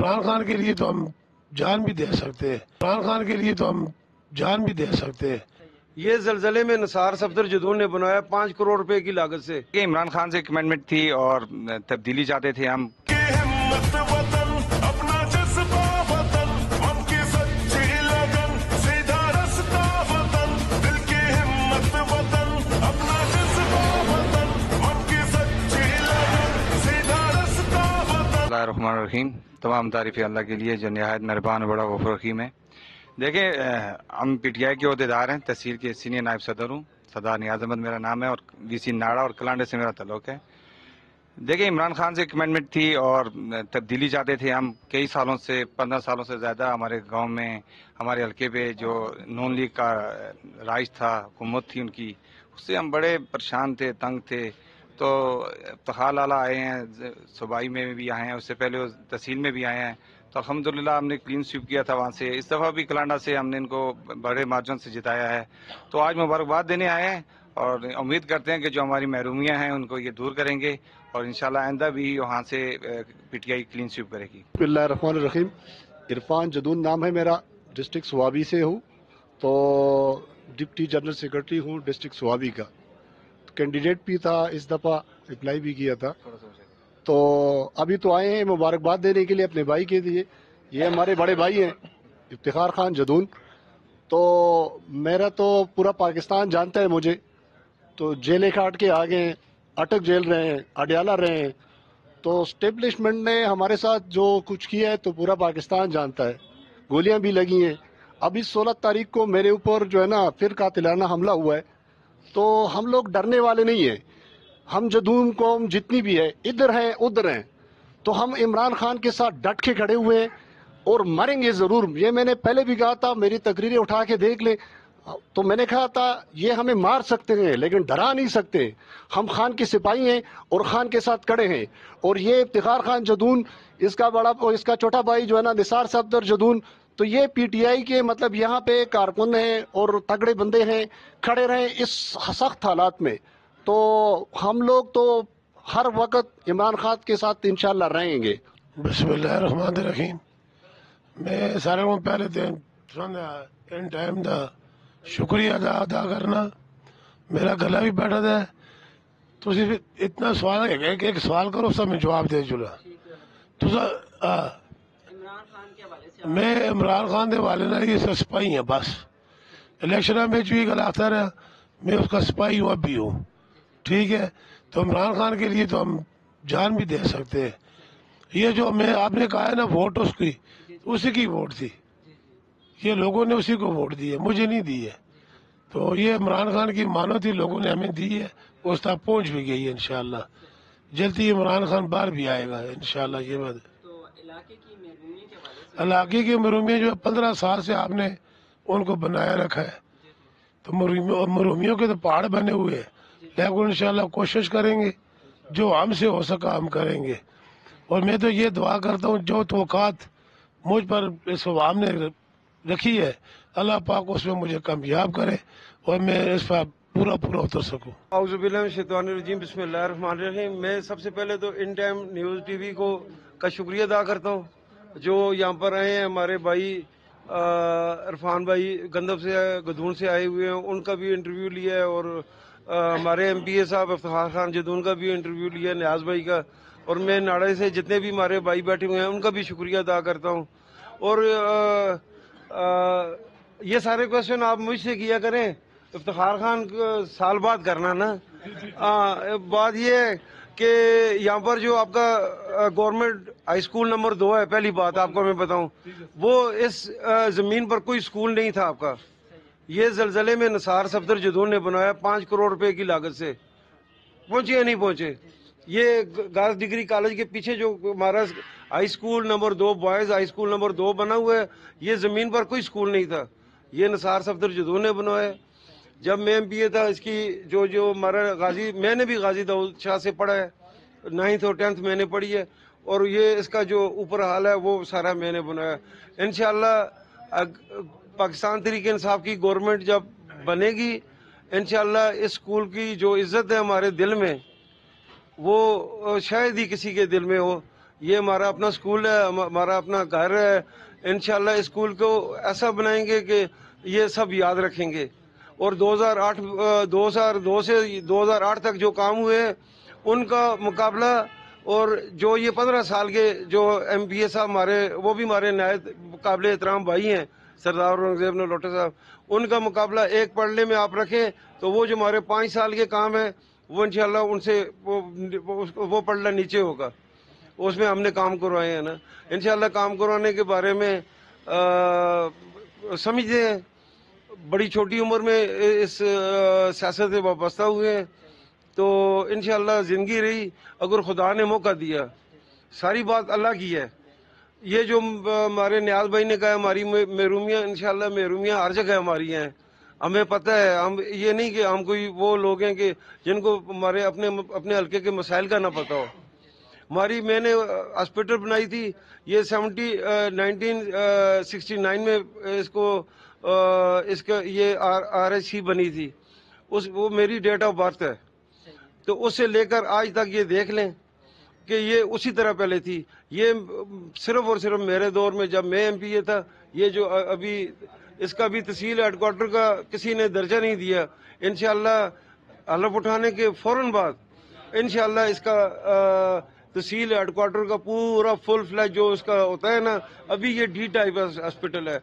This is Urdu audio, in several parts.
عمران خان کے لیے تو ہم جان بھی دے سکتے ہیں، عمران خان کے لیے تو ہم جان بھی دے سکتے ہیں۔ یہ زلزلے میں نثار صفدر جدون نے بنایا 5 کروڑ روپے کی لاگت سے۔ کہ عمران خان سے کمٹمنٹ تھی اور تبدیلی چاہتے تھے ہم۔ اللہ الرحمن الرحیم، تمام تعریف اللہ کے لیے جو نہایت مہربان اور بڑا غفور رحیم ہے۔ دیکھیں، ہم پی ٹی آئی کے عہدیدار ہیں، تحصیل کے سینئر نائب صدر ہوں، سردار نیاز احمد میرا نام ہے اور وی سی ناڑا اور کلانڈے سے میرا تعلق ہے۔ دیکھیں، عمران خان سے کمٹمنٹ تھی اور تبدیلی چاہتے تھے ہم۔ کئی سالوں سے، 15 سالوں سے زیادہ ہمارے گاؤں میں، ہمارے حلقے پہ جو نون لیگ کا رائج تھا، حکومت تھی ان کی، اس سے ہم بڑے پریشان تھے، تنگ تھے۔ تو افتخار لالا آئے ہیں، صوبائی میں بھی آئے ہیں، اس سے پہلے وہ تحصیل میں بھی آئے ہیں، تو الحمدللہ ہم نے کلین سویپ کیا تھا وہاں سے۔ اس دفعہ بھی کلانڈا سے ہم نے ان کو بڑے مارجن سے جتایا ہے، تو آج مبارکباد دینے آئے ہیں اور امید کرتے ہیں کہ جو ہماری محرومیاں ہیں ان کو یہ دور کریں گے اور انشاءاللہ آئندہ بھی وہاں سے P T I clean sweep کرے گی۔ بسم اللہ الرحمن الرحیم۔ عرفان جدون نام ہے میرا، ڈسٹرکٹ سوابی سے ہوں، تو ڈپٹی جنرل سیکرٹری ہوں ڈسٹرکٹ سوابی کا۔ کینڈیڈیٹ بھی تھا، اس دفعہ اپلائی بھی کیا تھا، تو ابھی تو آئے ہیں مبارکباد دینے کے لیے اپنے بھائی کے لیے۔ یہ ہمارے بڑے بھائی ہیں افتخار خان جدون، تو میرا تو پورا پاکستان جانتا ہے مجھے، تو جیلیں کاٹ کے آگے ہیں، اٹک جیل رہے ہیں، اڈیالہ رہے ہیں، تو اسٹیبلشمنٹ نے ہمارے ساتھ جو کچھ کیا ہے تو پورا پاکستان جانتا ہے۔ گولیاں بھی لگی ہیں۔ ابھی 16 تاریخ کو میرے اوپر جو ہے نا پھر قاتلانہ حملہ ہوا ہے، تو ہم لوگ ڈرنے والے نہیں ہیں۔ ہم جدون قوم جتنی بھی ہے، ادھر ہیں ادھر ہیں، تو ہم عمران خان کے ساتھ ڈٹ کے کھڑے ہوئے ہیں اور مریں گے ضرور۔ یہ میں نے پہلے بھی کہا تھا، میری تقریریں اٹھا کے دیکھ لیں، تو میں نے کہا تھا یہ ہمیں مار سکتے ہیں لیکن ڈرا نہیں سکتے۔ ہم خان کے سپاہی ہیں اور خان کے ساتھ کڑے ہیں۔ اور یہ افتخار خان جدون، اس کا چھوٹا بھائی جو ہے نا نثار صفدر جدون، تو یہ پی ٹی آئی کے مطلب یہاں پہ کارکن ہیں اور تگڑے بندے ہیں، کھڑے رہے اس سخت حالات میں۔ تو ہم لوگ تو ہر وقت عمران خان کے ساتھ انشاءاللہ رہیں گے۔ بسم اللہ الرحمن الرحیم۔ میں سارے کو پہلے ان ٹائم دا شکریہ ادا کرنا۔ میرا گلا بھی بیٹھا تھا، تو صرف اتنا سوال ہے، ایک سوال کرو سب میں جواب دے چلا۔ تو میں عمران خان دے والے نا یہ سپاہی ہیں، بس الیکشن میں جو گل آتا رہا، میں اس کا سپاہی ہوں، اب بھی ہوں، ٹھیک ہے۔ تو عمران خان کے لیے تو ہم جان بھی دے سکتے ہیں۔ یہ جو آپ نے کہا ہے نا ووٹ اس کی، اسی کی ووٹ تھی، یہ لوگوں نے اسی کو ووٹ دی ہے، مجھے نہیں دی ہے۔ تو یہ عمران خان کی مانو تھی، لوگوں نے ہمیں دی ہے، اس تک پہنچ بھی گئی ہے انشاءاللہ۔ جلدی عمران خان باہر بھی آئے گا انشاءاللہ۔ یہ بات علاقے کی محرومیاں جو 15 سال سے آپ نے ان کو بنایا رکھا ہے، تو محرومیوں کے تو پہاڑ بنے ہوئے ہیں، لیکن انشاءاللہ کوشش کریں گے، جو ہم سے ہو سکا ہم کریں گے۔ اور میں تو یہ دعا کرتا ہوں جو توقعات مجھ پر اس عوام نے رکھی ہے، اللہ پاک اس میں مجھے کامیاب کرے اور میں اس پر پورا اتر سکوں۔ اعوذ باللہ من الشیطان الرجیم، بسم اللہ الرحمن الرحیم۔ میں سب سے پہلے تو in time news T V کا شکریہ ادا کرتا ہوں، جو یہاں پر آئے ہیں۔ ہمارے بھائی عرفان بھائی گندب سے گدھون سے آئے ہوئے ہیں، ان کا بھی انٹرویو لیا ہے، اور ہمارے ایم پی اے صاحب افتخار خان جدون کا بھی انٹرویو لیا ہے، نیاز بھائی کا، اور میں ناڑے سے جتنے بھی ہمارے بھائی بیٹھے ہوئے ہیں ان کا بھی شکریہ ادا کرتا ہوں۔ اور یہ سارے کوشچن آپ مجھ سے کیا کریں، افتخار خان سال بعد کرنا نا۔ بات یہ ہے کہ یہاں پر جو آپ کا گورنمنٹ ہائی اسکول نمبر 2 ہے، پہلی بات آپ کو میں بتاؤں، وہ اس زمین پر کوئی اسکول نہیں تھا آپ کا۔ یہ زلزلے میں نثار صفدر جدون نے بنایا 5 کروڑ روپے کی لاگت سے۔ پہنچے یا نہیں پہنچے؟ یہ گرلز ڈگری کالج کے پیچھے جو ہمارا high school number 2، boys high school number 2 بنا ہوا ہے، یہ زمین پر کوئی اسکول نہیں تھا، یہ نثار صفدر جدون نے بنوایا۔ جب میں ایم پی اے تھا، اس کی جو ہمارا میں نے بھی غازی داؤد شاہ سے پڑھا ہے، 9th اور 10th میں نے پڑھی ہے، اور یہ اس کا جو اوپر حال ہے وہ سارا میں نے بنایا۔ انشاءاللہ پاکستان تحریک انصاف کی گورنمنٹ جب بنے گی، انشاءاللہ اس اسکول کی جو عزت ہے ہمارے دل میں، وہ شاید ہی کسی کے دل میں ہو۔ یہ ہمارا اپنا اسکول ہے, ہمارا اپنا گھر ہے. انشاءاللہ اس اسکول کو ایسا بنائیں گے کہ یہ سب یاد رکھیں گے. اور 2002 سے 2008 تک جو کام ہوئے ہیں ان کا مقابلہ, اور جو یہ 15 سال کے جو ایم پی اے صاحب ہمارے, وہ بھی ہمارے نہایت قابل احترام بھائی ہیں, سردار اورنگزیب نلوٹا صاحب, ان کا مقابلہ ایک پڑھنے میں آپ رکھیں تو وہ جو ہمارے 5 سال کے کام ہیں وہ انشاءاللہ ان سے وہ پڑھنا نیچے ہوگا. اس میں ہم نے کام کروائے ہیں نا. انشاءاللہ کام کروانے کے بارے میں سمجھتے ہیں, بڑی چھوٹی عمر میں اس سیاست سے وابستہ ہوئے ہیں, تو انشاءاللہ زندگی رہی. اگر خدا نے موقع دیا, ساری بات اللہ کی ہے. یہ جو ہمارے نیاز بھائی نے کہا ہماری محرومیاں, انشاءاللہ محرومیاں ہر جگہ ہماری ہیں, ہمیں پتہ ہے. ہم یہ نہیں کہ ہم کوئی وہ لوگ ہیں کہ جن کو ہمارے اپنے حلقے کے مسائل کا نہ پتہ ہو. میں نے ہاسپٹل بنائی تھی, یہ 1969 میں اس کا یہ آر ایس سی بنی تھی, وہ میری ڈیٹ آف برتھ ہے. تو اس سے لے کر آج تک یہ دیکھ لیں کہ یہ اسی طرح پہلے تھی. یہ صرف اور صرف میرے دور میں جب میں ایم پی اے تھا, یہ جو ابھی اس کا بھی تحصیل ہیڈ کوارٹر کا کسی نے درجہ نہیں دیا. انشاءاللہ حلف اٹھانے کے فوراً بعد انشاءاللہ اس کا تحصیل ہیڈ کوارٹر کا پورا فل فلیج جو اس کا ہوتا ہے نا, ابھی یہ ڈی ٹائپ ہاسپٹل ہے,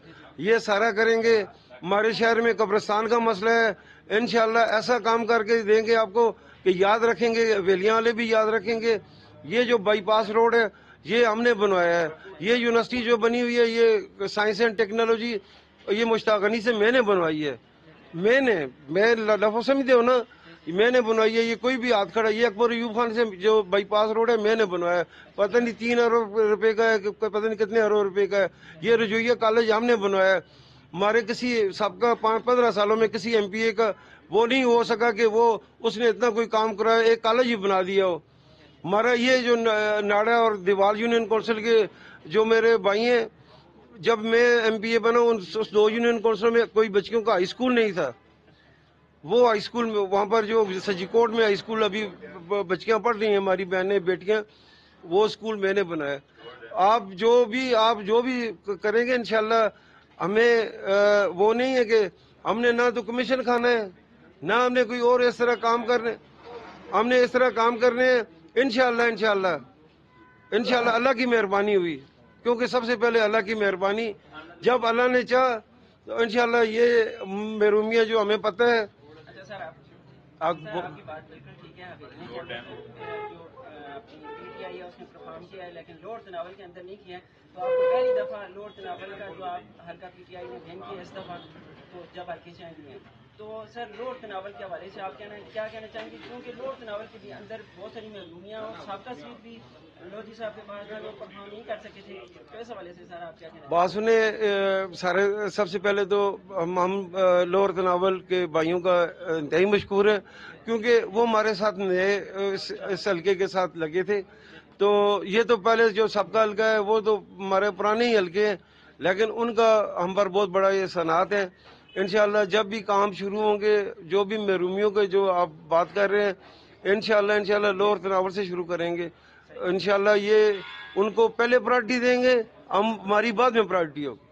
یہ سارا کریں گے. ہمارے شہر میں قبرستان کا مسئلہ ہے, انشاءاللہ ایسا کام کر کے دیں گے آپ کو کہ یاد رکھیں گے, ویلیاں والے بھی یاد رکھیں گے. یہ جو بائی پاس روڈ ہے یہ ہم نے بنوایا ہے. یہ یونیورسٹی جو بنی ہوئی ہے یہ سائنس اینڈ ٹیکنالوجی, یہ مشتاق غنی سے میں نے بنوائی ہے. میں لفظ سمجھتے ہو نا, میں نے بنوائی ہے. یہ کوئی بھی ہاتھ کھڑا, یہ اکبر ایوب خان سے جو بائی پاس روڈ ہے میں نے بنوایا ہے. پتہ نہیں 3 ارب روپے کا ہے, پتہ نہیں کتنے ارب روپے کا ہے. یہ رجویہ کالج ہم نے بنوایا ہے. ہمارے کسی سابقہ 15 سالوں میں کسی ایم پی اے کا وہ نہیں ہو سکا کہ وہ اس نے اتنا کوئی کام کرایا, ایک کالج ہی بنا دیا ہو. ہمارا یہ جو ناڑا اور دیوال یونین کونسل کے جو میرے بھائی ہیں, جب میں ایم پی اے بنا اس 2 یونین کونسل میں کوئی بچیوں کا ہائی اسکول نہیں تھا. وہ ہائی اسکول میں وہاں پر جو سجی کوٹ میں ہائی اسکول ابھی بچیاں پڑھ رہی ہیں, ہماری بہنیں بیٹیاں, وہ اسکول میں نے بنایا. آپ جو بھی کریں گے انشاءاللہ, ہمیں وہ نہیں ہے کہ ہم نے نہ تو کمیشن کھانا ہے, نہ ہم نے کوئی اور اس طرح کام کرنے, ہم نے اس طرح کام کرنے ہیں. انشاءاللہ اللہ کی مہربانی ہوئی, کیونکہ سب سے پہلے اللہ کی مہربانی. جب اللہ نے چاہا تو انشاءاللہ یہ محرومیاں جو ہمیں پتہ ہے. آپ کی بات بالکل ٹھیک ہے. اس نے پرفارم کیا ہے لیکن لوڈ تناول کے اندر نہیں کیا ہے. تو آپ کو پہلی دفعہ لوڈ تناول کا جو آپ ہلکا پی ٹی آئی نے گین کیا اس دفعہ, تو جب ہلکے سے آئیں گے تو سر لوڈ تناول کے حوالے سے آپ کیا کہنا چاہیں گے, کیونکہ لوڈ تناول کے بھی اندر بہت ساری محرومیاں اور سابقہ سیٹ بھی لودھی صاحب کے پاس وہ پرفارم نہیں کر سکے تھے, تو اس حوالے سے سر آپ کیا کہنا بات سنیں. سب سے پہلے تو ہم لوور تناول کے بھائیوں کا انتہائی مشکور ہیں, کیونکہ وہ ہمارے ساتھ نئے اس حلقے کے ساتھ لگے تھے. تو یہ تو پہلے جو سابقہ حلقہ ہے وہ تو ہمارے پرانے ہی حلقے ہیں, لیکن ان کا ہم پر بہت بڑا یہ صنعت ہے. انشاءاللہ جب بھی کام شروع ہوں گے, جو بھی محرومیوں کے جو آپ بات کر رہے ہیں, انشاءاللہ لوور تناول سے شروع کریں گے. انشاءاللہ یہ ان کو پہلے پرائرٹی دیں گے, ہماری بعد میں پرائرٹی ہوگی.